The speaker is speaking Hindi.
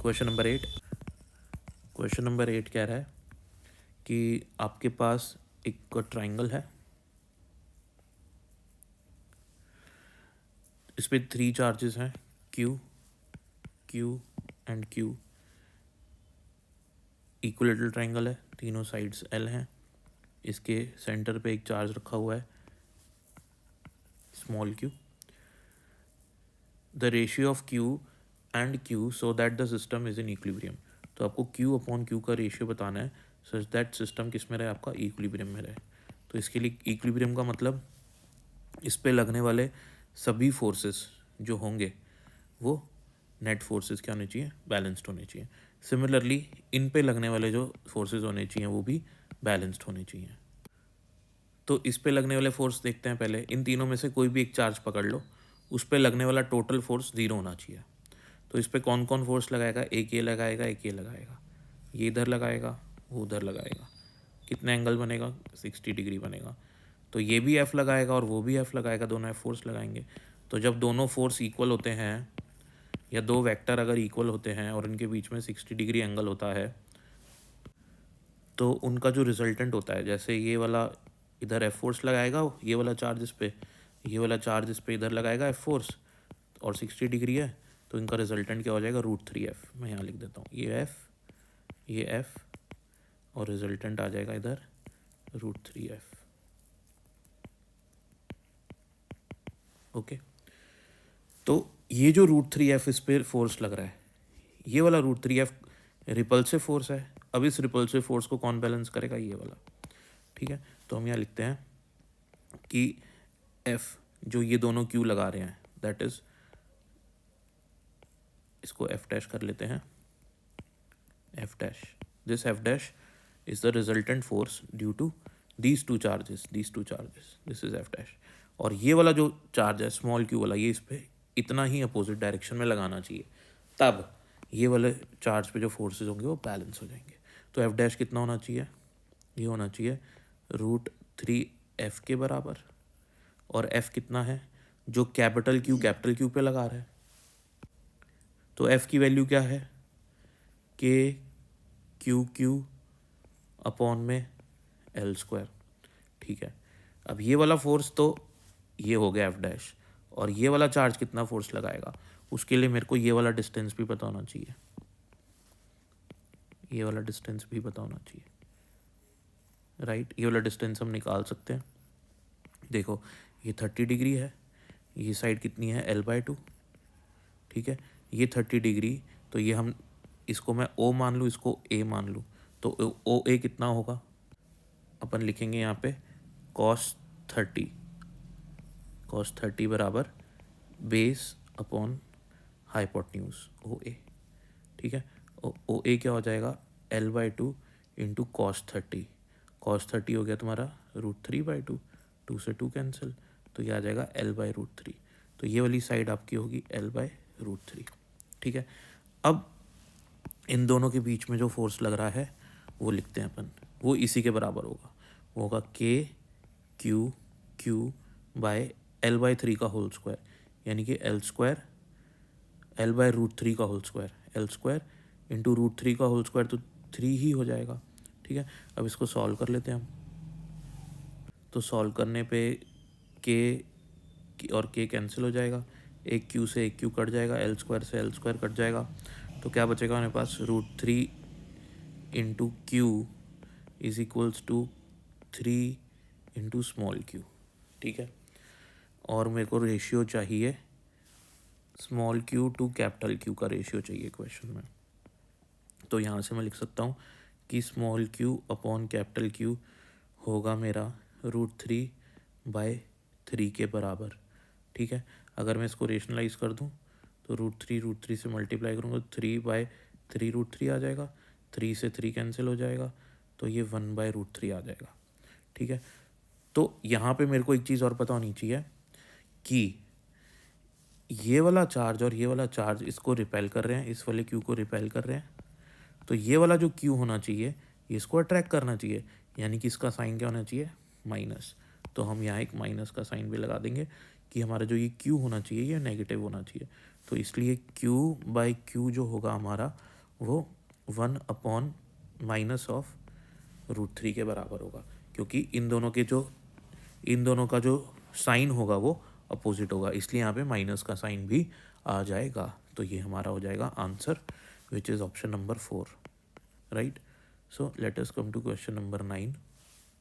Question number 8। क्वेश्चन नंबर 8 कह रहा है कि आपके पास एक ट्राइंगल है, इस पे 3 चार्जेस हैं, Q, Q and Q। Equilateral triangle है, तीनों साइड्स L हैं। इसके सेंटर पे एक चार्ज रखा हुआ है small q। The ratio of Q and Q so that the system is in equilibrium. तो आपको Q अपॉन Q का रेशियो बताना है सच दैट सिस्टम किस में रहे, आपका इक्विलिब्रियम में रहे। तो इसके लिए इक्विलिब्रियम का मतलब इस पे लगने वाले सभी फोर्सेस जो होंगे वो नेट फोर्सेस क्या होने चाहिए, बैलेंस्ड होने चाहिए। सिमिलरली इन पे लगने वाले जो फोर्सेस होने चाहिए वो भी बैलेंस्ड होने चाहिए। तो इस पे लगने वाले फोर्स देखते हैं पहले। इन तीनों में से कोई भी एक चार्ज पकड़ लो, उस पे लगने वाला टोटल फोर्स 0 होना चाहिए। तो इस पे कौन कौन फोर्स लगाएगा, एक ये लगाएगा, एक ये लगाएगा, ये इधर लगाएगा, वो उधर लगाएगा। कितना एंगल बनेगा, 60 डिग्री बनेगा। तो ये भी F लगाएगा और वो भी F लगाएगा, दोनों F फोर्स लगाएंगे। तो जब दोनों फोर्स इक्वल होते हैं या दो वेक्टर अगर इक्वल होते हैं और इनके बीच में 60 डिग्री एंगल होता है तो उनका जो रिजल्टेंट होता है, जैसे ये वाला इधर F फोर्स लगाएगा, ये वाला चार्ज इस पे, ये वाला चार्ज इस पे इधर लगाएगा F फोर्स और 60 डिग्री है, तो इनका रिजल्टेंट क्या हो जाएगा, √3F। मैं यहाँ लिख देता हूँ, ये F और रिजल्टेंट आ जाएगा इधर √3F। ओके, तो ये जो √3F इस पर फोर्स लग रहा है, ये वाला √3F रिपल्सिव फोर्स है। अब इस रिपल्सिव फोर्स को कौन बैलेंस करेगा, ये वाला। ठीक है, तो हम यहाँ लिखते हैं कि F जो ये दोनों Q लगा रहे हैं, दैट इज, इसको F डैश कर लेते हैं, F dash, this F dash is the resultant force due to these two charges, this is F dash. और ये वाला जो चार्ज है स्मॉल q वाला, ये इस पे इतना ही अपोजिट डायरेक्शन में लगाना चाहिए, तब ये वाले चार्ज पे जो फोर्सेस होंगे वो बैलेंस हो जाएंगे। तो F डैश कितना होना चाहिए, ये होना चाहिए √3F के बराबर। और F कितना है, जो कैपिटल Q पे लगा रहा है, तो F की वैल्यू क्या है, Q अपॉन में L²। ठीक है, अब ये वाला फोर्स तो ये हो गया F डैश, और ये वाला चार्ज कितना फोर्स लगाएगा, उसके लिए मेरे को ये वाला डिस्टेंस भी पता होना चाहिए, ये वाला डिस्टेंस भी पता होना चाहिए, राइट। ये वाला डिस्टेंस हम निकाल सकते हैं। देखो ये 30 डिग्री है, ये साइड कितनी है, L/2। ठीक है, ये 30 डिग्री, तो ये हम इसको मैं O मान लूँ, इसको A मान लूँ, तो OA कितना होगा, अपन लिखेंगे यहाँ पे cos 30 बराबर बेस अपॉन हाइपोटेन्यूज OA। ठीक है, OA क्या हो जाएगा, L/2 इंटू cos 30 हो गया तुम्हारा √3/2, 2 से 2 कैंसिल, तो ये आ जाएगा L/√3। तो ये वाली साइड आपकी होगी L/√3। ठीक है, अब इन दोनों के बीच में जो फोर्स लग रहा है वो लिखते हैं अपन, वो इसी के बराबर होगा, वो होगा Q बाय L/3 का होल स्क्वायर, यानी कि L² L/√3 का होल स्क्वायर, L² इंटू √3 का होल स्क्वायर, तो 3 ही हो जाएगा। ठीक है, अब इसको सॉल्व कर लेते हैं हम। तो सॉल्व करने पे K और K कैंसिल हो जाएगा, एक Q से एक Q कट जाएगा, L² से L² कट जाएगा, तो क्या बचेगा हमारे पास, √3 into Q is equals to 3 into small q। ठीक है, और मेरे को रेशियो चाहिए small q to capital Q का रेशियो चाहिए क्वेश्चन में। तो यहाँ से मैं लिख सकता हूँ कि small q upon capital Q होगा मेरा √3/3 के बराबर। ठीक है, अगर मैं इसको रेशनलाइज कर दूँ तो √3 से मल्टीप्लाई करूँगा तो 3/3 √3 आ जाएगा, 3 से 3 कैंसिल हो जाएगा, तो ये 1/√3 आ जाएगा। ठीक है, तो यहाँ पे मेरे को एक चीज़ और पता होनी चाहिए कि ये वाला चार्ज और ये वाला चार्ज इसको रिपेल कर रहे हैं, इस वाले Q को रिपेल कर रहे हैं, तो ये वाला जो Q होना चाहिए ये इसको अट्रैक्ट करना चाहिए, यानी कि इसका साइन क्या होना चाहिए, माइनस। तो हम यहाँ एक माइनस का साइन भी लगा देंगे कि हमारा जो ये Q होना चाहिए ये नेगेटिव होना चाहिए। तो इसलिए Q/Q जो होगा हमारा वो 1 माइनस ऑफ √3 के बराबर होगा, क्योंकि इन दोनों का जो साइन होगा वो अपोजिट होगा, इसलिए यहाँ पे माइनस का साइन भी आ जाएगा। तो ये हमारा हो जाएगा answer, which is option number 4, right. So let us come to question number 9।